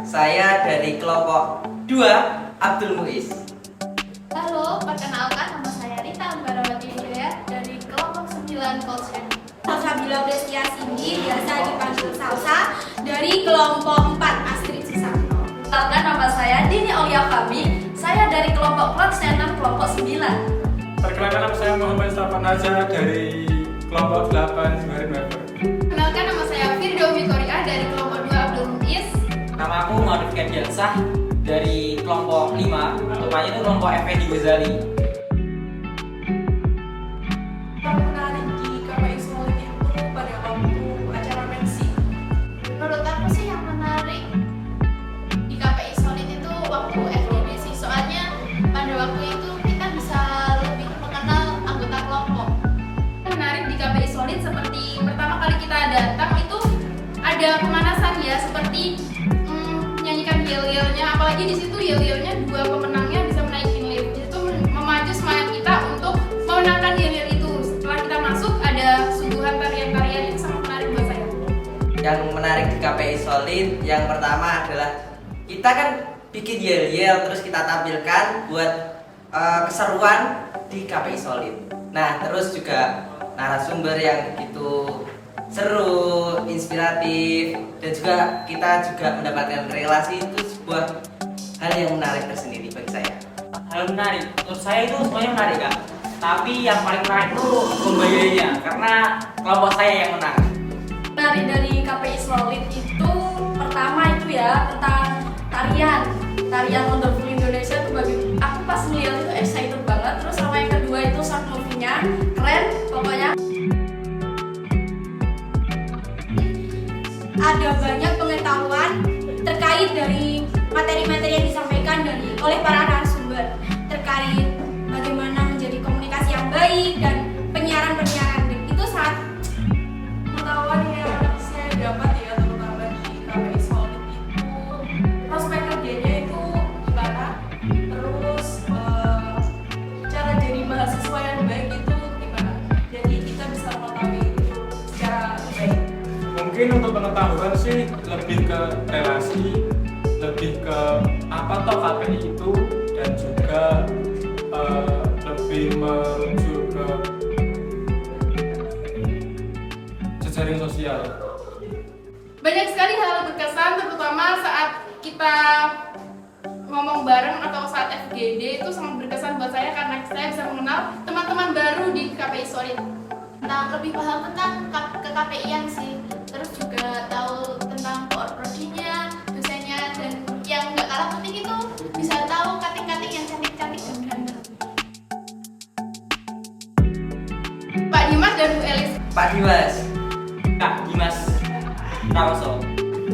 saya dari kelompok 2 Abdul Muiz. Halo, perkenalkan nama saya Rita Ambarawati Hidayat dari kelompok 9 call center. Salsabila Brestia Cindy, biasa dipanggil Salsa, dari kelompok 4 Astrid Susanto. Perkenalkan nama saya Dini Aulia Fami, saya dari kelompok Cloud Center kelompok 9. Perkenalkan nama saya Muhammad Stefan Aja dari kelompok 8 Jumarin Weber. Perkenalkan nama saya Firdaumi Korea dari kelompok 2 Abdul Muiz. Nama aku Muhammad Kadiansah dari kelompok 5, tepatnya itu kelompok Effendi Ghazali. Menarik di KPI Solid itu pada waktu acara pensi. Menurut aku sih yang menarik di KPI Solid itu waktu FGD sih, soalnya pada waktu itu kita bisa lebih mengenal anggota kelompok. Menarik di KPI Solid seperti pertama kali kita datang itu ada pemanasan ya, seperti nyanyikan yel-yelnya, apalagi di situ yel-yelnya dua pemenangnya bisa menaikin lift. Itu memacu semangat kita untuk memenangkan yel-yel itu. Setelah kita masuk ada suguhan tarian-tarian yang sangat menarik buat saya. Yang menarik di KPI Solid yang pertama adalah kita kan bikin yel-yel terus kita tampilkan buat keseruan di KPI Solid. Nah, terus juga narasumber yang begitu seru, inspiratif, dan juga kita juga mendapatkan relasi, itu sebuah hal yang menarik tersendiri bagi saya. Hal menarik, menurut saya itu semuanya menarik kan. Tapi yang paling menarik itu pembagiannya, karena kelompok saya yang menang. Menarik dari KPI Solid itu pertama itu ya tentang tarian Wonderful Indonesia itu bagi aku pas melihat itu excited banget. Terus sama yang kedua itu short movie-nya keren pokoknya. Ada banyak pengetahuan terkait dari materi-materi yang disampaikan oleh para narasumber terkait bagaimana menjadi komunikasi yang baik dan penyiaran-penyiaran. Itu sangat Pengetahuan yang saya dapat ya, terutama di KPI Solid itu prospek kerjanya itu gimana, terus cara jadi mahasiswa yang baik itu gimana. Jadi kita bisa mengetahui itu secara baik. Mungkin untuk pengetahuan sih lebih ke relasi, lebih ke apa toh KPI itu, dan juga lebih merujuk ke jejaring sosial. Banyak sekali hal berkesan, terutama saat kita ngomong bareng atau saat FGD itu sangat berkesan buat saya karena saya bisa mengenal teman-teman baru di KPI Solid. Nah, lebih paham tentang KKPI-an sih, terus juga tahu tentang prodinya, dosennya, dan yang nggak kalah penting itu bisa tahu kating-kating yang cantik-cantik dan ganteng. Pak Dimas dan Bu Elis. Pak Dimas, Kak Dimas Prawoso.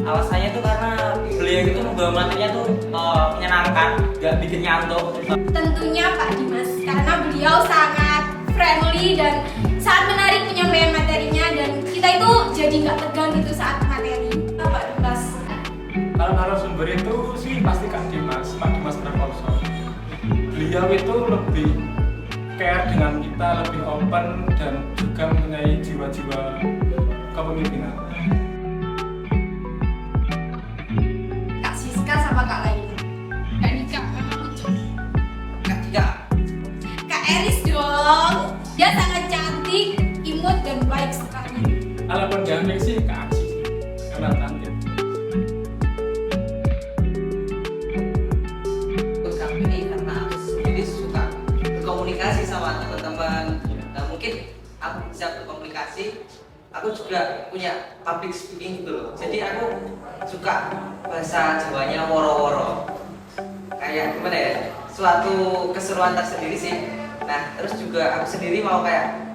Alasannya itu karena beliau itu membawa materinya tuh menyenangkan, gak bikin nyantuk. tentunya Pak Dimas karena beliau sangat friendly dan sangat menarik penyampaian materinya, dan kita itu jadi nggak tegang gitu saat materi. Pak Dimas. Kalau narasumber itu sih pasti Kak Dimas, Pak Dimas Prawoso. Beliau itu lebih care dengan kita, lebih open, dan juga mempunyai jiwa-jiwa kepemimpinan. Kak Siska sama Kak Laini. Kak Dika, memang lucu. Kak Dika, Kak Eris dong, dia sangat cantik, imut dan baik sekali. Kalau pendamping sih Kak Aci, karena cantik. ikut KPI karena aku sendiri suka berkomunikasi sama teman-teman. Nah, mungkin aku bisa berkomunikasi, aku juga punya public speaking gitu loh. Jadi aku suka bahasa Jawanya woro-woro. Kayak gimana ya? Suatu keseruan tersendiri sih. Nah, terus juga aku sendiri mau kayak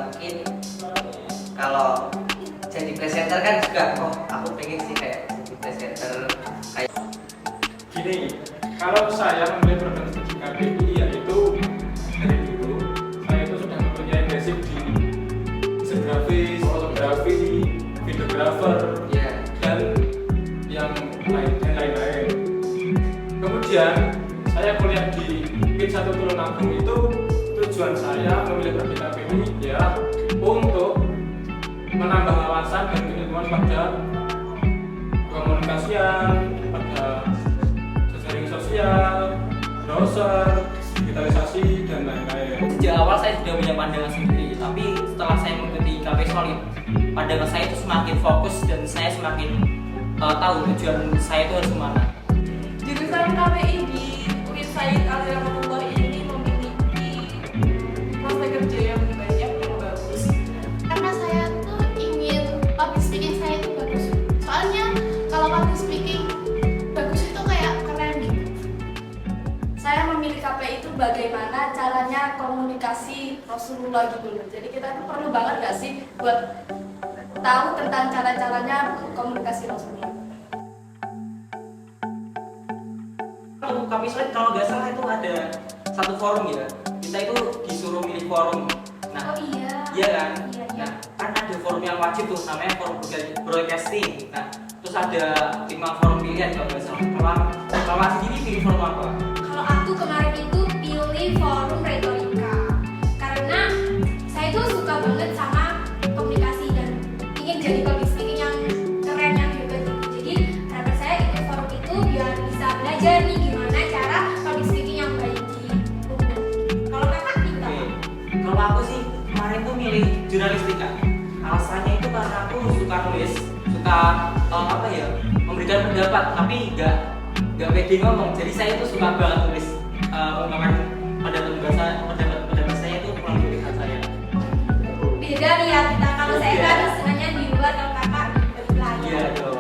mungkin kalau jadi presenter kan juga, oh aku pengen sih kayak jadi presenter kayak Gini, kalau saya memilih berorganisasi KPI yaitu dari dulu saya itu sudah mempunyai basic di desain grafis, fotografi, videografer, ya. dan yang lain-lain. Kemudian saya kuliah di PIN 1 Tulungagung. Itu tujuan saya memilih prodi KPI ya untuk menambah wawasan dan keilmuan pada komunikasi pengaplikasian, ada jejaring sosial, browser, digitalisasi dan lain-lain. Sejak awal saya sudah punya pandangan sendiri, tapi setelah saya mengikuti KPI Solid, pandangan saya itu semakin fokus dan saya semakin tahu tujuan saya itu harus kemana. Jurusan KPI di UIN Said Alirahmatullah ini memiliki prospek kerja yang banyak yang bagus. Karena saya tuh ingin public speaking saya itu bagus. Soalnya kalau public speaking bagus itu kayak keren gitu. Saya memilih KPI itu bagaimana caranya komunikasi Rasulullah gitu loh. Jadi kita tuh perlu banget gak sih buat tahu tentang cara-caranya komunikasi Rasulullah. Kalau KPI Solid kalau nggak salah itu ada satu forum ya, kita itu disuruh milih forum. Nah, Oh iya. iya kan? Iya, iya. Nah, kan ada forum yang wajib tuh, namanya forum broadcasting. Nah, terus ada 5 forum pilihan kalau nggak salah. Kalau Mas sendiri pilih forum apa? Kalau aku kemarin itu pilih forum retorika karena saya tuh suka banget sama komunikasi dan ingin jadi public speaking yang keren yang hebat gitu. Jadi harapan saya ikut forum itu biar bisa belajar nih gimana cara public speaking yang baik di umum. Kalau kakak pilih apa? Oke. Kalau aku sih kemarin tuh milih jurnalistika. Alasannya itu karena aku suka nulis, suka apa ya, memberikan pendapat, tapi nggak pede ngomong. Jadi saya itu suka banget tulis, mengungkapkan pendapat saya itu kurang pilihan saya. Beda nih ya kita. Kalau saya Iya. kan senangnya di luar, kalau kakak di layar. Iya dong.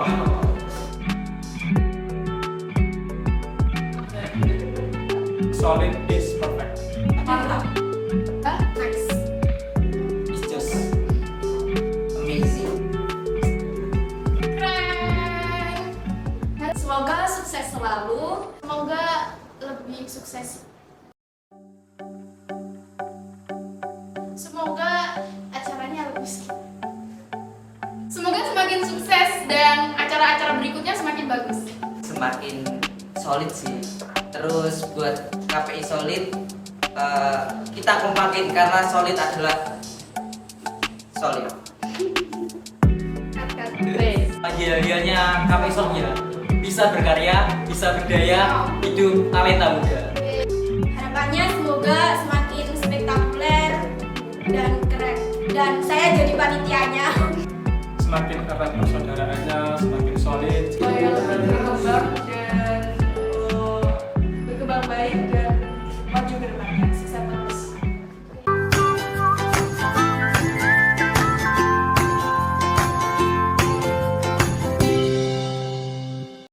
Solid is perfect. Mantap. Hah? Nice. It's just amazing. Keren. Semoga sukses selalu. Semoga lebih sukses. Semoga acaranya lebih Semoga semakin sukses dan acara-acara berikutnya semakin bagus. Semakin solid sih. Terus buat KPI Solid, kita kompakin karena solid adalah solid. Hadiahnya KPI Solid ya, bisa berkarya, bisa berdaya, hidup talenta muda. Harapannya semoga semakin spektakuler dan keren. Dan saya jadi panitianya. Semakin erat persaudaraannya, semakin solid. Supaya lebih